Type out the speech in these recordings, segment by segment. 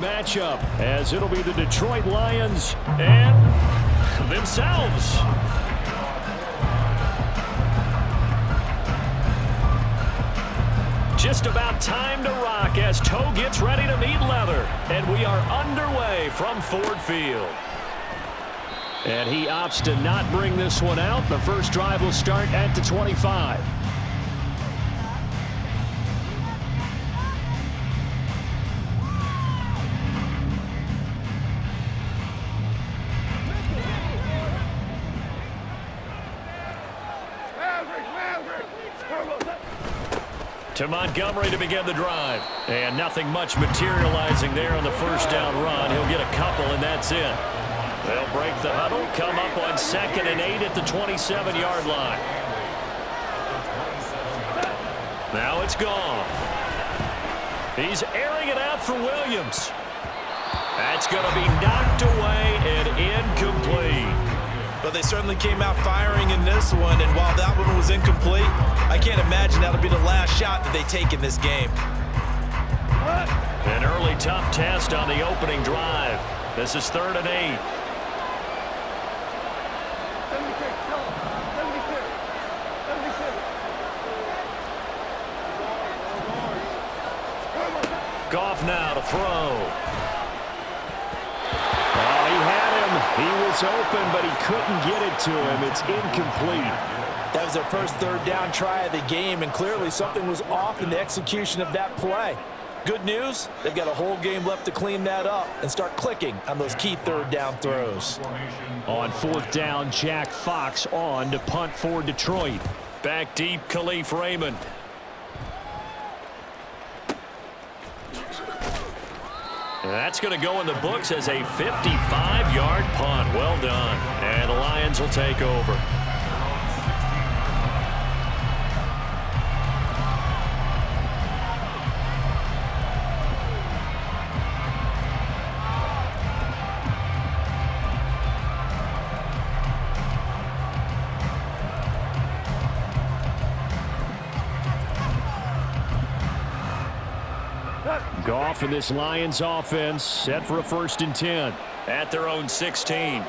Matchup, as it'll be the Detroit Lions and themselves. Just about time to rock as Toe gets ready to meet leather. And we are underway from Ford Field. And he opts to not bring this one out. The first drive will start at the 25. To Montgomery to begin the drive. And nothing much materializing there on the first down run. He'll get a couple, and that's it. They'll break the huddle, come up on 2nd and 8 at the 27-yard line. Now it's gone. He's airing it out for Williams. That's going to be knocked away and incomplete. But they certainly came out firing in this one, and while that one was incomplete, I can't imagine that'll be the last shot that they take in this game. An early tough test on the opening drive. This is 3rd and 8. Goff now to throw. He was open, but he couldn't get it to him. It's incomplete. That was their first 3rd down try of the game, and clearly something was off in the execution of that play. Good news, they've got a whole game left to clean that up and start clicking on those key 3rd down throws. On 4th down, Jack Fox on to punt for Detroit. Back deep, Khalif Raymond. That's going to go in the books as a 55-yard punt. Well done. And the Lions will take over. Goff and this Lions offense set for a 1st and 10 at their own 16.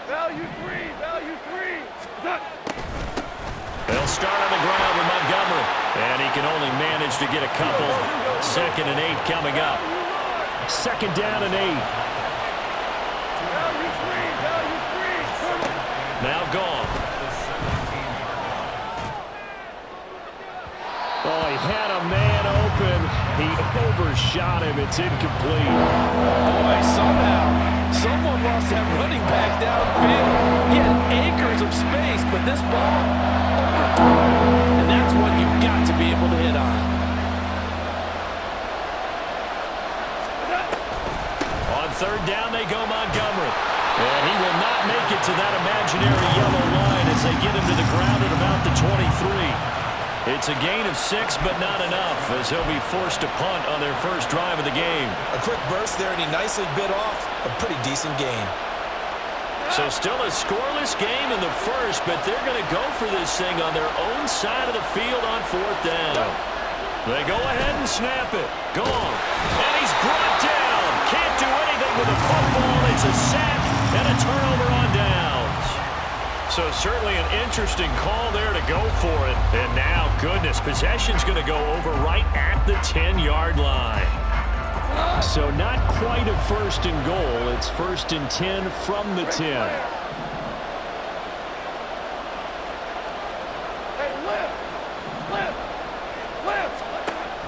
Value three. They'll start on the ground with Montgomery, and he can only manage to get a couple. 2nd and 8 coming up. 2nd down and 8. Now gone. Oh, he had a man open. He overshot him. It's incomplete. Boy, somehow, someone lost that running back downfield. He had acres of space, but this ball overthrown. And that's what you've got to be able to hit on. On 3rd down, they go Montgomery. And he will not make it to that imaginary yellow line as they get him to the ground at about the 23. It's a gain of 6, but not enough, as he'll be forced to punt on their first drive of the game. A quick burst there, and he nicely bit off a pretty decent gain. So still a scoreless game in the first, but they're going to go for this thing on their own side of the field on 4th down. They go ahead and snap it. Gone. And he's brought down. Can't do anything with the football. It's a sack and a turnover on downs. So certainly an interesting call there to go for it. And now, goodness, possession's going to go over right at the 10-yard line. So not quite a 1st and goal. It's 1st and 10 from the 10.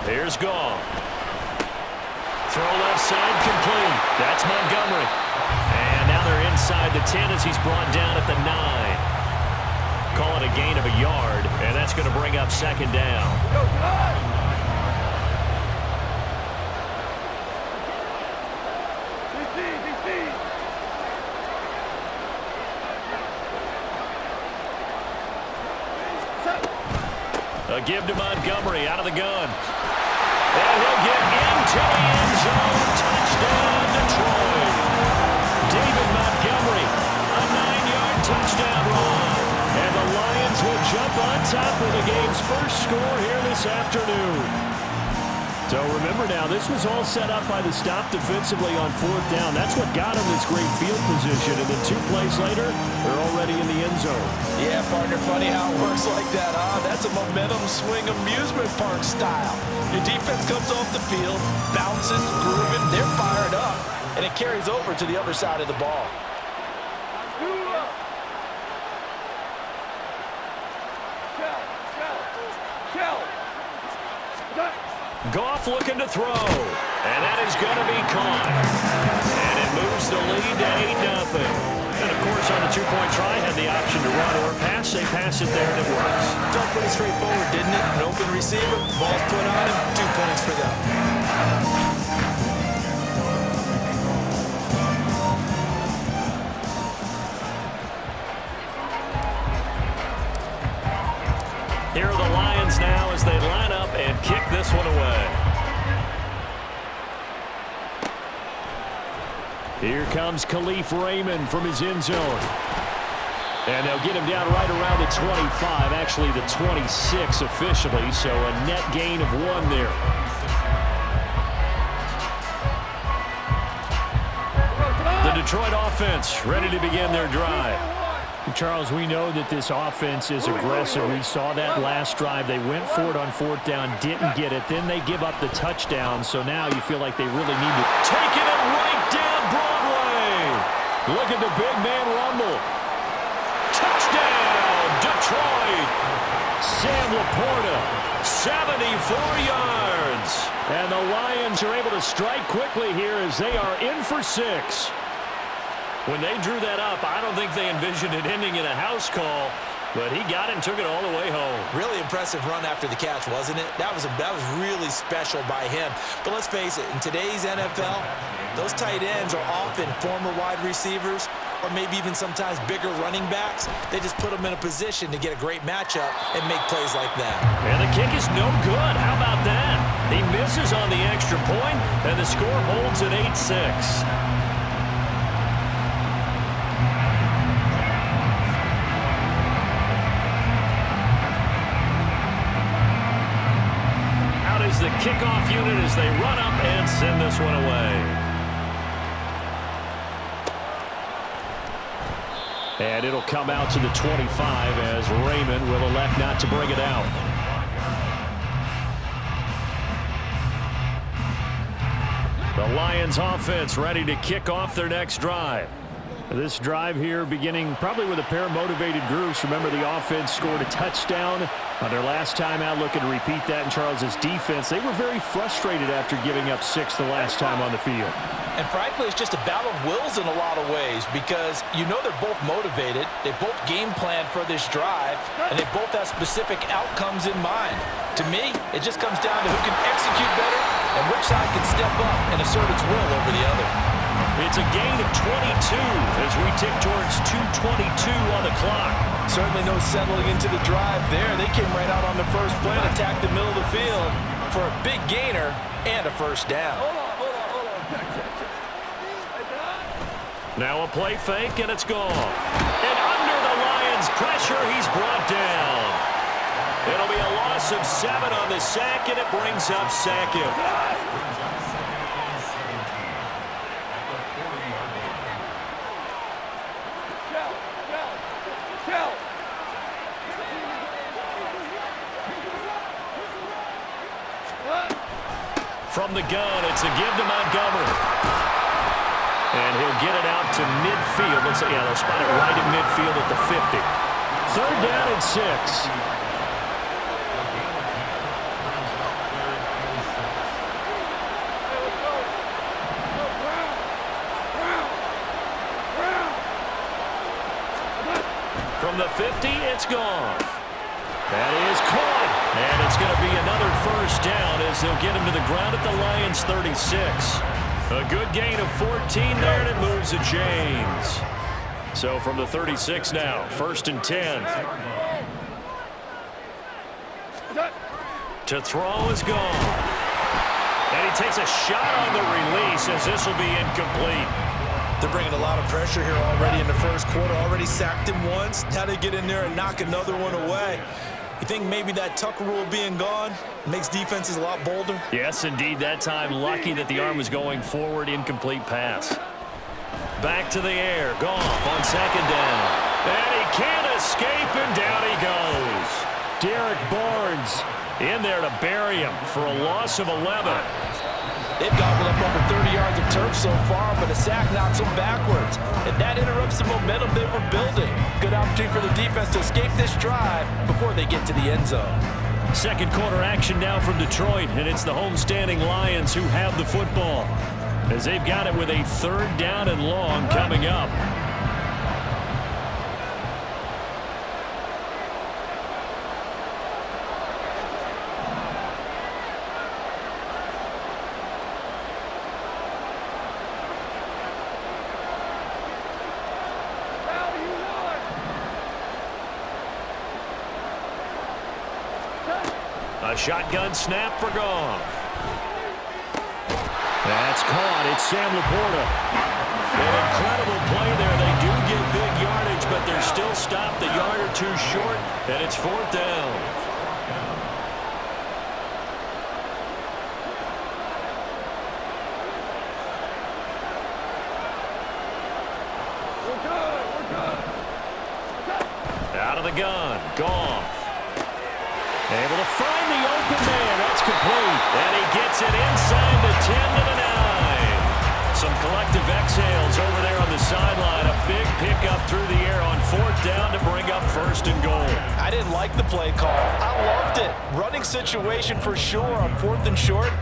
Here's Goff. Throw left side complete. That's Montgomery. And now they're inside the 10 as he's brought down at the 9. Call it a gain of a yard, and that's going to bring up 2nd down. A give to Montgomery out of the gun. And he'll get into the end zone. Touchdown, Detroit. David Montgomery, a 9-yard touchdown run. And the Lions will jump on top of the game's first score here this afternoon. So remember now, this was all set up by the stop defensively on fourth down. That's what got them this great field position. And then 2 plays later, they're already in the end zone. Yeah, partner, funny how it works like that, huh? That's a momentum swing amusement park style. Your defense comes off the field, bouncing, grooving, they're fired up, and it carries over to the other side of the ball. Goff looking to throw, and that is going to be caught. And it moves the lead to 8-0. And, of course, on the 2-point try, had the option to run or pass. They pass it there, and it works. Felt pretty straightforward, didn't it? An open receiver, ball's put on him, 2 points for them. Here are the Lions now as they line up and kick this one away. Here comes Khalif Raymond from his end zone. And they'll get him down right around the 25, actually the 26 officially, so a net gain of 1 there. The Detroit offense ready to begin their drive. Charles, we know that this offense is aggressive. We saw that last drive. They went for it on fourth down, didn't get it. Then they give up the touchdown. So now you feel like they really need to. Taking it right down Broadway. Look at the big man rumble. Touchdown, Detroit. Sam Laporta, 74 yards. And the Lions are able to strike quickly here as they are in for 6. When they drew that up, I don't think they envisioned it ending in a house call, but he got it and took it all the way home. Really impressive run after the catch, wasn't it? That was really special by him. But let's face it, in today's NFL, those tight ends are often former wide receivers or maybe even sometimes bigger running backs. They just put them in a position to get a great matchup and make plays like that. And the kick is no good. How about that? He misses on the extra point, and the score holds at 8-6. The kickoff unit as they run up and send this one away. And it'll come out to the 25 as Raymond will elect not to bring it out. The Lions offense ready to kick off their next drive. This drive here beginning probably with a pair of motivated groups. Remember, the offense scored a touchdown on their last time out, looking to repeat that in Charles's defense. They were very frustrated after giving up 6 the last time on the field. And frankly, it's just a battle of wills in a lot of ways because you know they're both motivated, they both game plan for this drive, and they both have specific outcomes in mind. To me, it just comes down to who can execute better and which side can step up and assert its will over the other. It's a gain of 22 as we tick towards 2:22 on the clock. Certainly no settling into the drive there. They came right out on the first play and attacked the middle of the field for a big gainer and a first down. Now a play fake, and it's gone. And under the Lions' pressure, he's brought down. It'll be a loss of 7 on the sack, and it brings up second. From the gun, it's a give to Montgomery. And he'll get it out to midfield. Let's say, yeah, they'll spot it right in midfield at the 50. 3rd down and 6. From the 50, it's gone. That is caught. And it's going to be another first down as they'll get him to the ground at the Lions' 36. A good gain of 14 there, and it moves the chains. So from the 36 now, 1st and 10. To throw is gone. And he takes a shot on the release as this will be incomplete. They're bringing a lot of pressure here already in the first quarter. Already sacked him once. Now they get in there and knock another one away. You think maybe that Tucker rule being gone makes defenses a lot bolder? Yes, indeed. That time, lucky that the arm was going forward. Incomplete pass. Back to the air. Goff on second down. And he can't escape, and down he goes. Derek Barnes in there to bury him for a loss of 11. They've gobbled up over 30 yards of turf so far, but a sack knocks them backwards. And that interrupts the momentum they were building. Good opportunity for the defense to escape this drive before they get to the end zone. Second quarter action now from Detroit, and it's the homestanding Lions who have the football, as they've got it with a third down and long coming up. A shotgun snap for Goff. That's caught. It's Sam Laporta. An incredible play there. They do get big yardage, but they're still stopped a yard or two short, and it's fourth down. We're good. Out of the gun. Goff. Able to find the open man. That's complete. And he gets it inside the 10 to the 9. Some collective exhales over there on the sideline. A big pickup through the air on fourth down to bring up first and goal. I didn't like the play call. I loved it. Running situation for sure on fourth and short.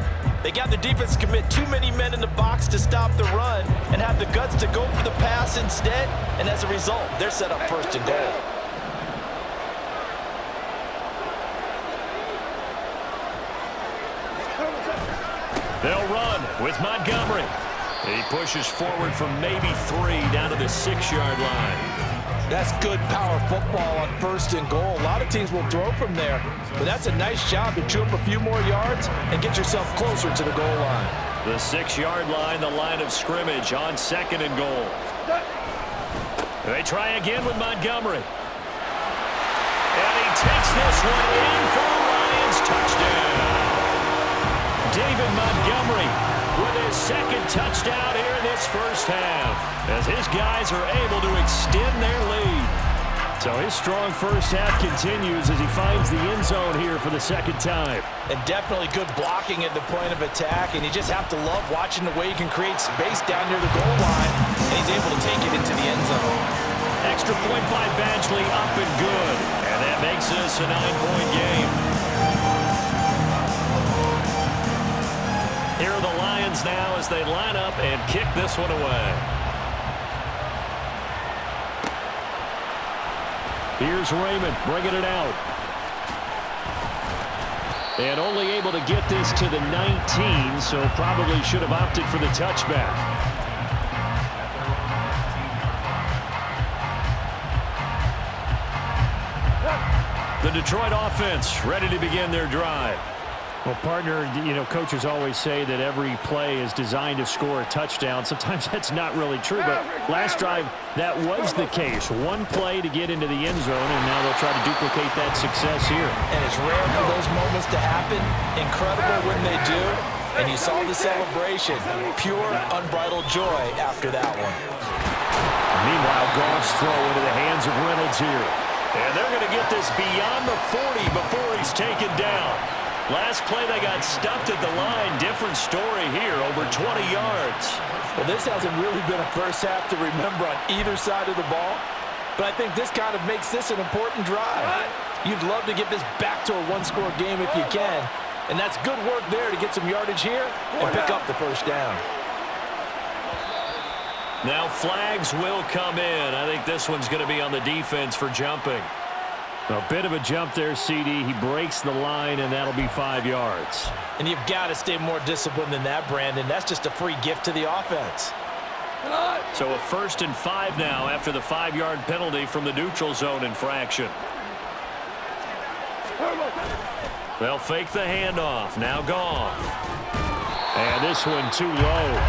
They got the defense to commit too many men in the box to stop the run and have the guts to go for the pass instead. And as a result, they're set up first and goal. They'll run with Montgomery. He pushes forward from maybe 3 down to the 6-yard line. That's good power football on first and goal. A lot of teams will throw from there, but that's a nice job to chew up a few more yards and get yourself closer to the goal line. The 6-yard line, the line of scrimmage on second and goal. They try again with Montgomery. And he takes this one in for a Lions touchdown. David Montgomery with his second touchdown here in this first half, as his guys are able to extend their lead. So his strong first half continues as he finds the end zone here for the second time. And definitely good blocking at the point of attack, and you just have to love watching the way he can create space down near the goal line, and he's able to take it into the end zone. Extra point by Badgley, up and good. And that makes this a 9-point game. Here are the Lions now as they line up and kick this one away. Here's Raymond bringing it out. And only able to get this to the 19, so probably should have opted for the touchback. The Detroit offense ready to begin their drive. Well, partner, coaches always say that every play is designed to score a touchdown. Sometimes that's not really true, but last drive, that was the case. One play to get into the end zone, and now they'll try to duplicate that success here. And it's rare for those moments to happen. Incredible when they do. And you saw the celebration. Pure, unbridled joy after that one. Meanwhile, Goff's throw into the hands of Reynolds here. And they're going to get this beyond the 40 before he's taken down. Last play, they got stuffed at the line. Different story here, over 20 yards. Well, this hasn't really been a first half to remember on either side of the ball, but I think this kind of makes this an important drive. You'd love to get this back to a one-score game if you can, and that's good work there to get some yardage here and pick up the first down. Now flags will come in. I think this one's going to be on the defense for jumping. A bit of a jump there, CD. He breaks the line, and that'll be 5 yards. And you've got to stay more disciplined than that, Brandon. That's just a free gift to the offense. So a 1st and 5 now after the 5-yard penalty from the neutral zone infraction. They'll fake the handoff. Now Goff. And this one too low.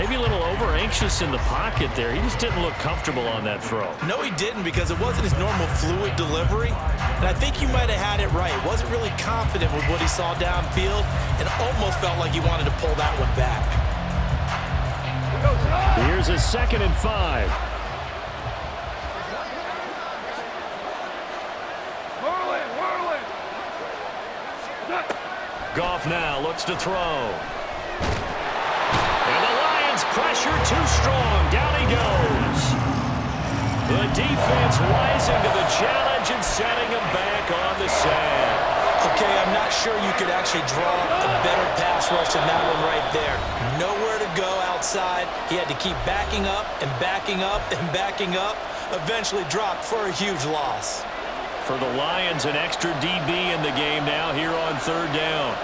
Maybe a little over-anxious in the pocket there. He just didn't look comfortable on that throw. No, he didn't, because it wasn't his normal fluid delivery. And I think you might have had it right. Wasn't really confident with what he saw downfield and almost felt like he wanted to pull that one back. Here's a 2nd and 5. Goff now looks to throw. And the Lions pressure too strong. Down he goes. The defense rising to the challenge and setting him back on the sack. Okay, I'm not sure you could actually draw a better pass rush than that one right there. Nowhere to go outside. He had to keep backing up and backing up and backing up. Eventually dropped for a huge loss. For the Lions, an extra DB in the game now here on 3rd down.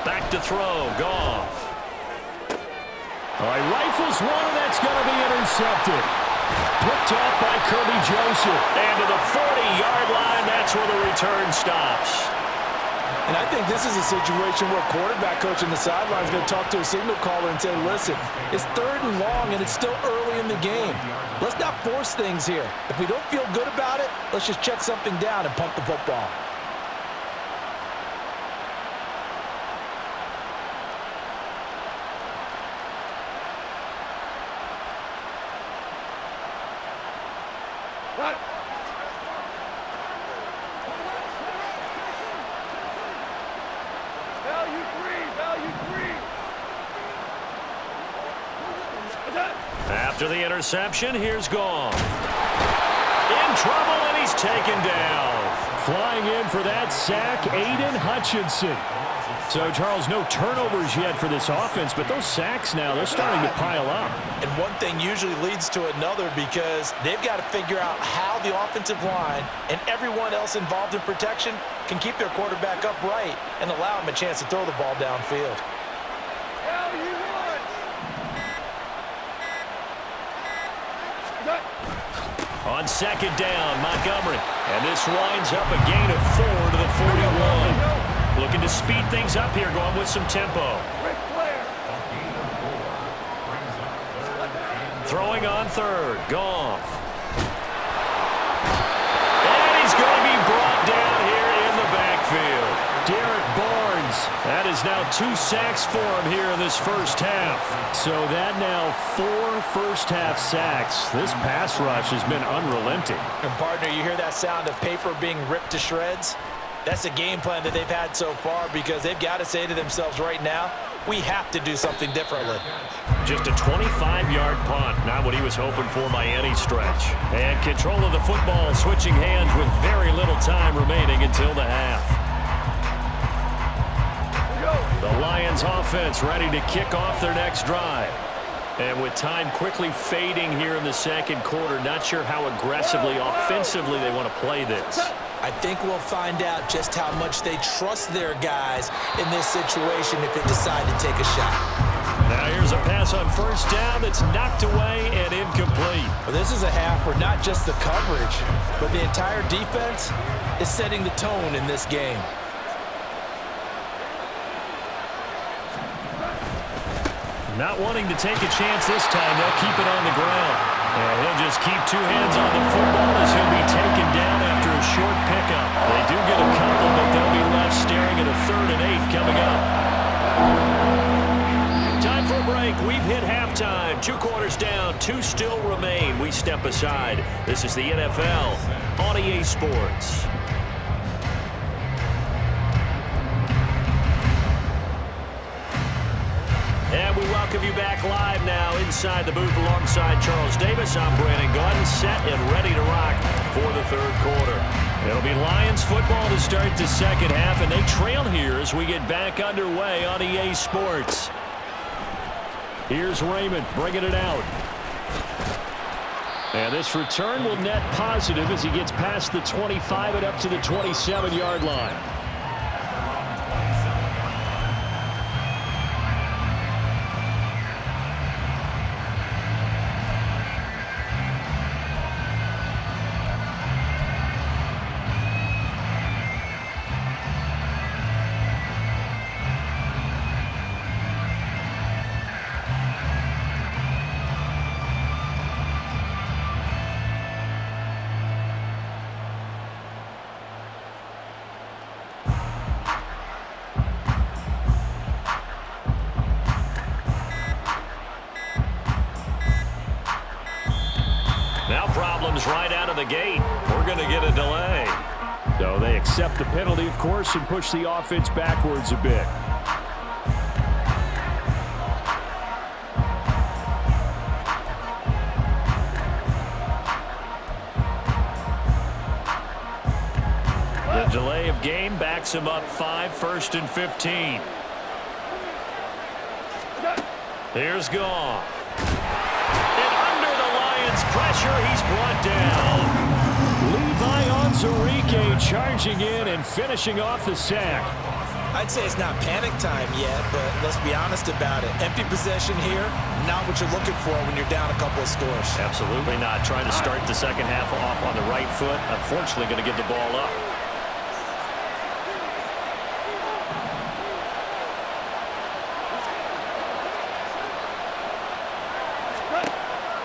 Back to throw. Goff. He rifles one, and that's going to be intercepted. Picked off by Kirby Joseph. And to the 40-yard line, that's where the return stops. And I think this is a situation where quarterback coach on the sideline is going to talk to a signal caller and say, listen, it's 3rd and long, and it's still early in the game. Let's not force things here. If we don't feel good about it, let's just check something down and punt the football. After the interception, here's Goff. In trouble, and he's taken down. Flying in for that sack, Aiden Hutchinson. So, Charles, no turnovers yet for this offense, but those sacks now, they're starting to pile up. And one thing usually leads to another, because they've got to figure out how the offensive line and everyone else involved in protection can keep their quarterback upright and allow him a chance to throw the ball downfield. On 2nd down, Montgomery. And this winds up a gain of 4 to the 41. Looking to speed things up here, going with some tempo. Throwing on 3rd, Goff. And he's going to be brought down here in the backfield. Derek Barnes. That is now 2 sacks for him here in this first half. So that now 4 first-half sacks. This pass rush has been unrelenting. And, partner, you hear that sound of paper being ripped to shreds? That's a game plan that they've had so far, because they've got to say to themselves right now, we have to do something differently. Just a 25-yard punt, not what he was hoping for by any stretch. And control of the football, switching hands with very little time remaining until the half. The Lions offense ready to kick off their next drive. And with time quickly fading here in the 2nd quarter, not sure how aggressively, offensively they want to play this. I think we'll find out just how much they trust their guys in this situation if they decide to take a shot. Now here's a pass on 1st down that's knocked away and incomplete. Well, this is a half where not just the coverage, but the entire defense is setting the tone in this game. Not wanting to take a chance this time, they'll keep it on the ground. And he'll just keep 2 hands on the football as he'll be taken down after a short pickup. They do get a couple, but they'll be left staring at a 3rd and 8 coming up. Time for a break. We've hit halftime. 2 quarters down, 2 still remain. We step aside. This is the NFL on EA Sports. And we welcome you back live now inside the booth alongside Charles Davis. I'm Brandon Gordon, set and ready to rock for the 3rd quarter. It'll be Lions football to start the 2nd half, and they trail here as we get back underway on EA Sports. Here's Raymond bringing it out. And this return will net positive as he gets past the 25 and up to the 27-yard line. Now problems right out of the gate. We're going to get a delay. So they accept the penalty, of course, and push the offense backwards a bit. The delay of game backs him up 5, 1st and 15. Here's Goff. And under the Lions' pressure, he's brought down. Levi Onwuzurike charging in and finishing off the sack. I'd say it's not panic time yet, but let's be honest about it. Empty possession here, not what you're looking for when you're down a couple of scores. Absolutely not. Trying to start the second half off on the right foot. Unfortunately, going to give the ball up.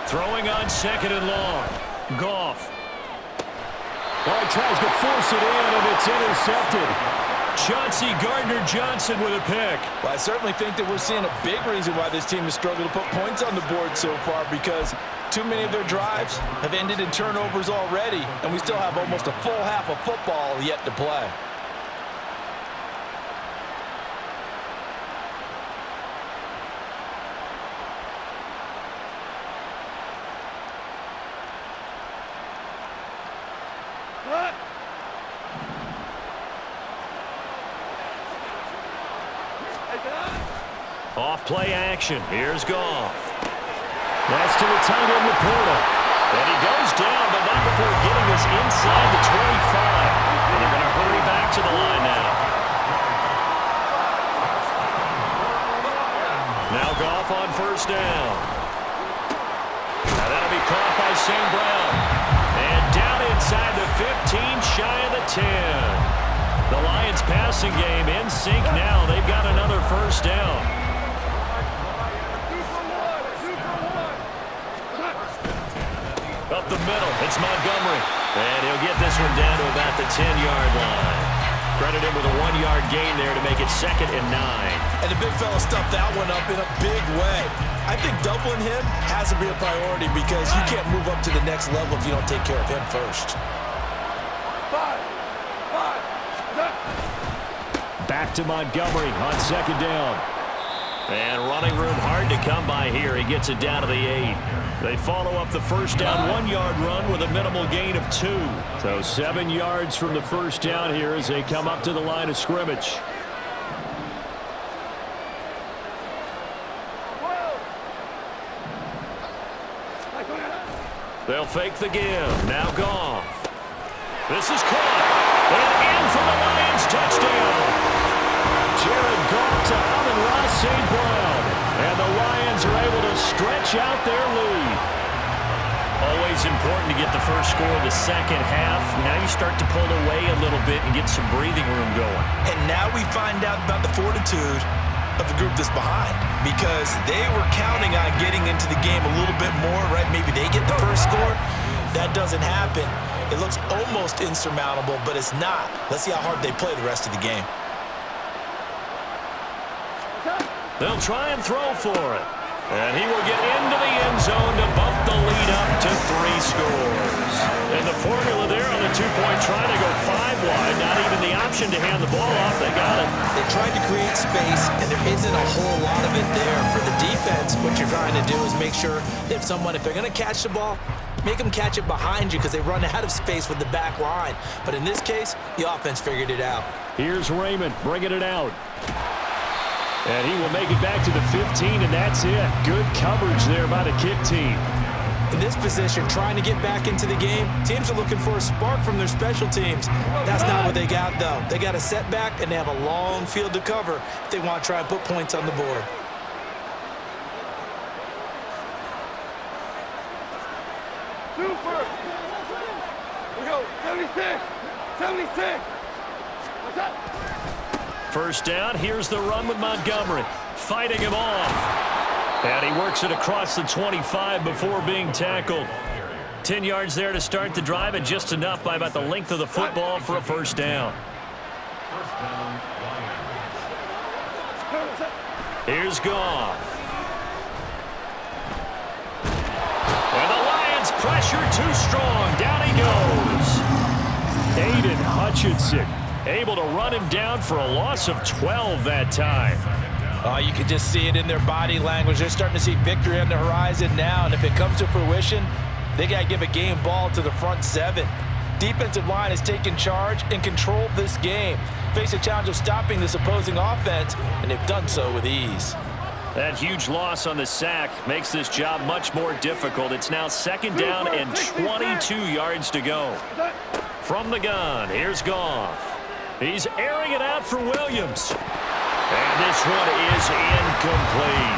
Throwing on 2nd and long. Goff. Well, he tries to force it in, and it's intercepted. Chauncey Gardner-Johnson with a pick. Well, I certainly think that we're seeing a big reason why this team has struggled to put points on the board so far, because too many of their drives have ended in turnovers already, and we still have almost a full half of football yet to play. Off play action. Here's Goff. That's to the tight end, Laporta. And he goes down, but not before getting us inside the 25. And they're going to hurry back to the line now. Now Goff on 1st down. Now that'll be caught by St. Brown. And down inside the 15, shy of the 10. The Lions passing game in sync now. They've got another 1st down. Up the middle, it's Montgomery. And he'll get this one down to about the 10-yard line. Credit him with a 1-yard gain there to make it 2nd and 9. And the big fella stuffed that one up in a big way. I think doubling him has to be a priority because you can't move up to the next level if you don't take care of him first. Back to Montgomery on 2nd down. And running room hard to come by here. He gets it down to the 8. They follow up the 1st down 1-yard run with a minimal gain of 2. So 7 yards from the 1st down here as they come up to the line of scrimmage. They'll fake the give. Now Goff. This is caught. And in for the Lions touchdown. Jared Goff to Amon-Ra St. Brown. And the Lions are able to stretch out their lead. Always important to get the first score of the second half. Now you start to pull away a little bit and get some breathing room going. And now we find out about the fortitude of the group that's behind, because they were counting on getting into the game a little bit more, right? Maybe they get the first score. That doesn't happen. It looks almost insurmountable, but it's not. Let's see how hard they play the rest of the game. They'll try and throw for it. And he will get into the end zone to bump the lead up to 3 scores. And the formula there on the 2-point try to go 5 wide. Not even the option to hand the ball off. They got it. They tried to create space, and there isn't a whole lot of it there. For the defense, what you're trying to do is make sure that if they're going to catch the ball, make them catch it behind you because they run out of space with the back line. But in this case, the offense figured it out. Here's Raymond bringing it out. And he will make it back to the 15, and that's it. Good coverage there by the kick team. In this position, trying to get back into the game, teams are looking for a spark from their special teams. That's not what they got, though. They got a setback, and they have a long field to cover if they want to try and put points on the board. Super! We go, 76! 76! What's up? First down, here's the run with Montgomery. Fighting him off. And he works it across the 25 before being tackled. 10 yards there to start the drive, and just enough by about the length of the football for a first down. Here's Goff. And the Lions pressure too strong. Down he goes. Aiden Hutchinson able to run him down for a loss of 12 that time. You can just see it in their body language. They're starting to see victory on the horizon now, and if it comes to fruition, they got to give a game ball to the front seven. Defensive line has taken charge and controlled this game. Face a challenge of stopping this opposing offense, and they've done so with ease. That huge loss on the sack makes this job much more difficult. It's now 2nd down and 22 yards to go. From the gun, here's Goff. He's airing it out for Williams. And this one is incomplete.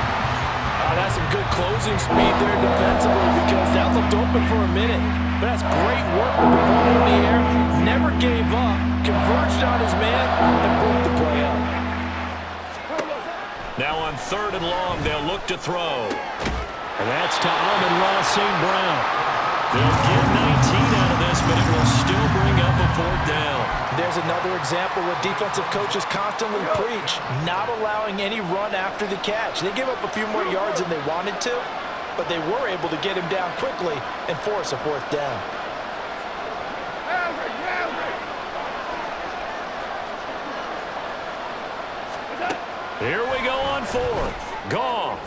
That's some good closing speed there defensively because that looked open for a minute. But that's great work with the ball in the air. Never gave up, converged on his man, and broke the play up. Now on 3rd and long, they'll look to throw. And that's to Amon-Ra St. Brown. They'll get 19 out of this, but it will still bring up a 4th down. There's another example where defensive coaches constantly preach, not allowing any run after the catch. They give up a few more yards than they wanted to, but they were able to get him down quickly and force a 4th down. Here we go on 4th. Goff.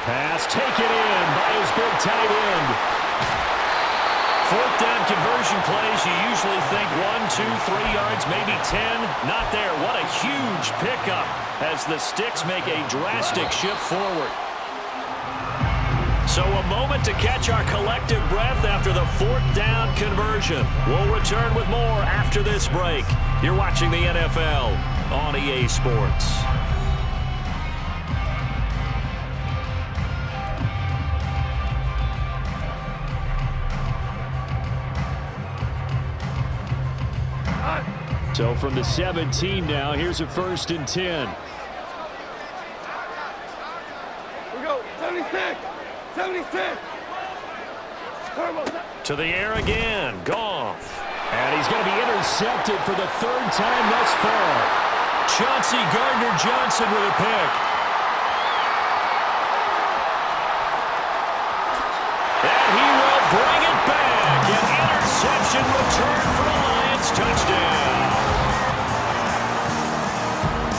Pass taken in by his big tight end. 4th down conversion plays, you usually think 1, 2, 3 yards, maybe 10. Not there. What a huge pickup as the Sticks make a drastic shift forward. So a moment to catch our collective breath after the 4th down conversion. We'll return with more after this break. You're watching the NFL on EA Sports. So from the 17 now, here's a 1st and 10. We go, 76, 76. To the air again, Goff. And he's going to be intercepted for the 3rd time thus far. Chauncey Gardner-Johnson with a pick. And he will bring it back. An interception return for a Lions touchdown.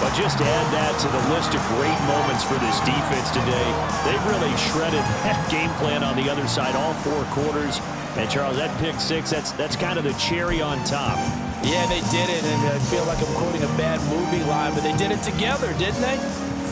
But just add that to the list of great moments for this defense today. They've really shredded that game plan on the other side all 4 quarters. And, Charles, that pick 6, that's kind of the cherry on top. Yeah, they did it, and I feel like I'm quoting a bad movie line, but they did it together, didn't they?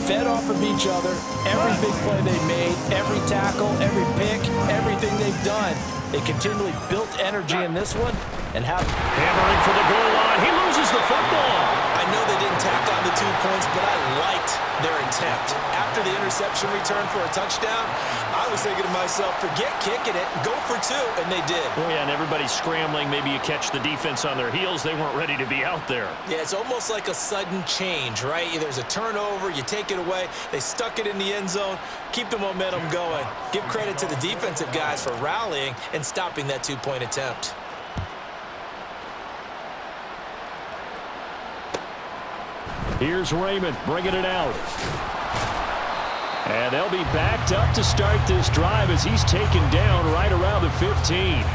Fed off of each other, every big play they made, every tackle, every pick, everything they've done. They continually built energy in this one and have hammering for the goal line. He loses the football. I know they didn't tack on the 2 points, but I liked their attempt. After the interception return for a touchdown, I was thinking to myself, forget kicking it, go for 2, and they did. Oh, yeah, and everybody's scrambling. Maybe you catch the defense on their heels. They weren't ready to be out there. Yeah, it's almost like a sudden change, right? There's a turnover, you take it away, they stuck it in the end zone, keep the momentum going. Give credit to the defensive guys for rallying and stopping that 2-point attempt. Here's Raymond bringing it out. And they'll be backed up to start this drive as he's taken down right around the 15.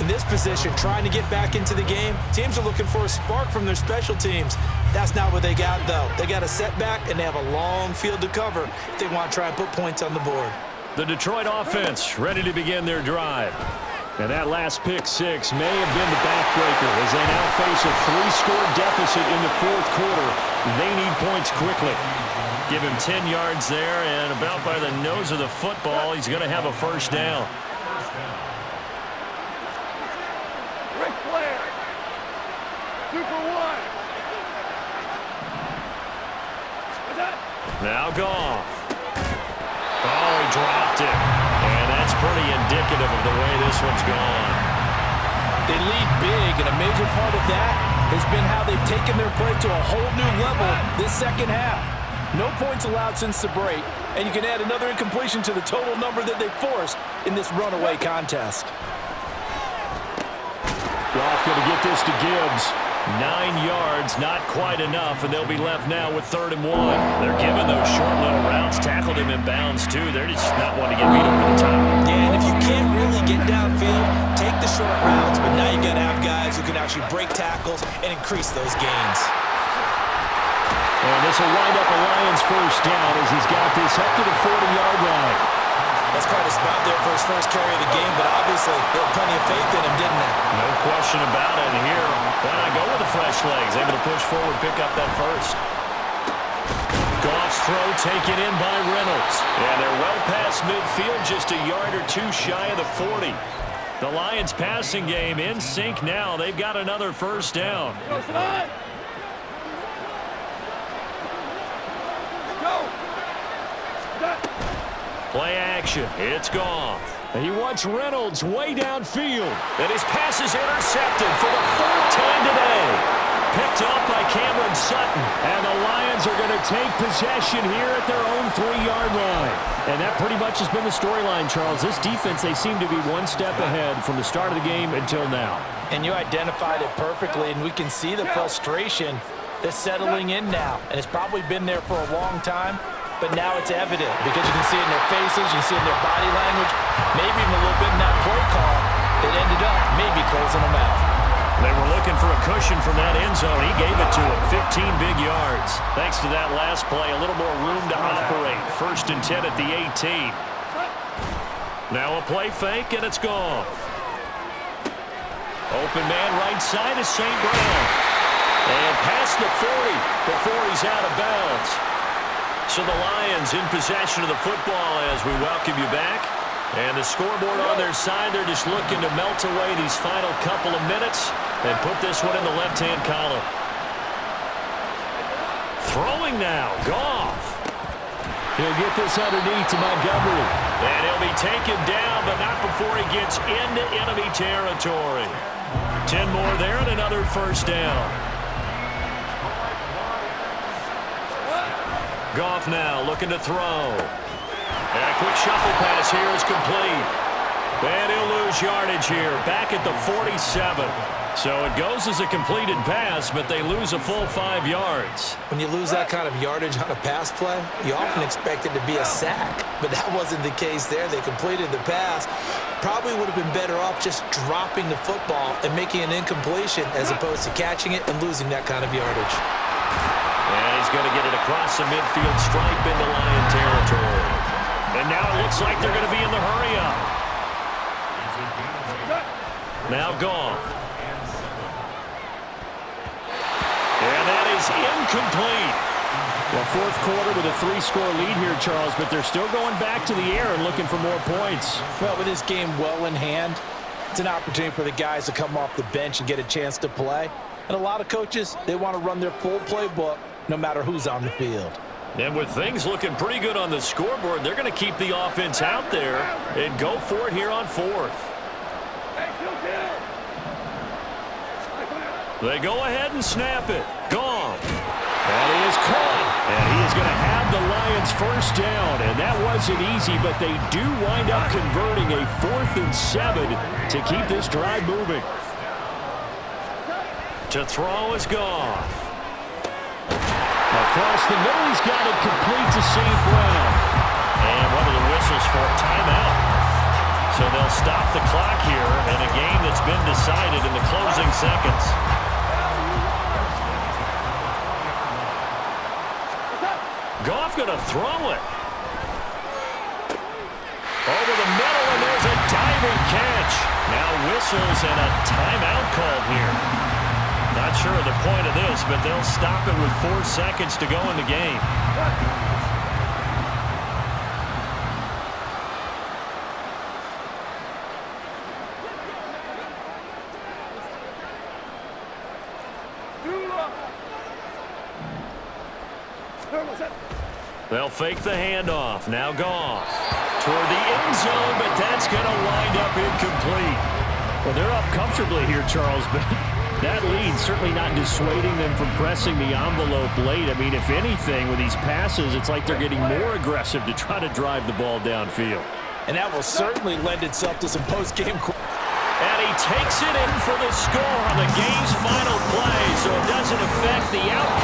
In this position, trying to get back into the game, teams are looking for a spark from their special teams. That's not what they got, though. They got a setback, and they have a long field to cover if they want to try and put points on the board. The Detroit offense ready to begin their drive. And that last pick 6 may have been the backbreaker as they now face a 3-score deficit in the 4th quarter. They need points quickly. Give him 10 yards there, and about by the nose of the football, he's going to have a 1st down. Ric Flair. 2 for 1. Now Goff. Oh, he dropped it. And that's pretty indicative of the way this one's gone. They lead big, and a major part of that has been how they've taken their play to a whole new level this 2nd half. No points allowed since the break, and you can add another incompletion to the total number that they forced in this runaway contest. Goff going to get this to Gibbs. 9 yards, not quite enough, and they'll be left now with 3rd and 1. They're giving those short little routes, tackled him in bounds, too. They're just not wanting to get beat over the top. Yeah, and if you can't really get down can actually break tackles and increase those gains. And this will wind up a Lions first down as he's got this up to the 40-yard line. That's quite a spot there for his first carry of the game, but obviously they had plenty of faith in him, didn't they? No question about it. And here, why not go with the fresh legs? Able to push forward, pick up that first. Goff's throw taken in by Reynolds. And they're well past midfield, just a yard or two shy of the 40. The Lions passing game in sync now. They've got another first down. Play action. It's Goff. And he wants Reynolds way downfield. And his pass is intercepted for the third time today. Picked up by Cameron Sutton. And the Lions are going to take possession here at their own 3-yard line. And that pretty much has been the storyline, Charles. This defense, they seem to be one step ahead from the start of the game until now. And you identified it perfectly, and we can see the frustration that's settling in now. And it's probably been there for a long time. But now it's evident because you can see it in their faces, you can see it in their body language, maybe even a little bit in that play call that ended up maybe closing them out. They were looking for a cushion from that end zone. He gave it to him. 15 big yards. Thanks to that last play, a little more room to operate. 1st and 10 at the 18. Now a play fake, and it's gone. Open man right side is St. Brown. And past the 40 before he's out of bounds. So the Lions in possession of the football as we welcome you back. And the scoreboard on their side, they're just looking to melt away these final couple of minutes and put this one in the left-hand column. Throwing now, Goff. He'll get this underneath to Montgomery. And he'll be taken down, but not before he gets into enemy territory. 10 more there and another first down. Goff now looking to throw. And a quick shuffle pass here is complete. And he'll lose yardage here, back at the 47. So it goes as a completed pass, but they lose a full 5 yards. When you lose that kind of yardage on a pass play, you often expect it to be a sack. But that wasn't the case there. They completed the pass. Probably would have been better off just dropping the football and making an incompletion as opposed to catching it and losing that kind of yardage. And he's going to get it across the midfield stripe into Lion territory. And now it looks like they're going to be in the hurry-up. Now Goff. And that is incomplete. Well, 4th quarter with a 3-score lead here, Charles, but they're still going back to the air and looking for more points. Well, with this game well in hand, it's an opportunity for the guys to come off the bench and get a chance to play. And a lot of coaches, they want to run their full playbook no matter who's on the field. And with things looking pretty good on the scoreboard, they're going to keep the offense out there and go for it here on 4th. They go ahead and snap it. Gone. And he is caught. And he is going to have the Lions first down. And that wasn't easy, but they do wind up converting a 4th and 7 to keep this drive moving. To throw is Goff. Across the middle, he's got it complete to St. Brown. And what are the whistles for? Timeout. So they'll stop the clock here in a game that's been decided in the closing seconds. Goff going to throw it. Over the middle, and there's a diving catch. Now whistles and a timeout called here. Not sure of the point of this, but they'll stop it with 4 seconds to go in the game. They'll fake the handoff. Now Goff toward the end zone, but that's going to wind up incomplete. Well, they're up comfortably here, Charles, but that lead certainly not dissuading them from pressing the envelope late. I mean, if anything, with these passes, it's like they're getting more aggressive to try to drive the ball downfield. And that will certainly lend itself to some post-game. And he takes it in for the score on the game's final play, so it doesn't affect the outcome.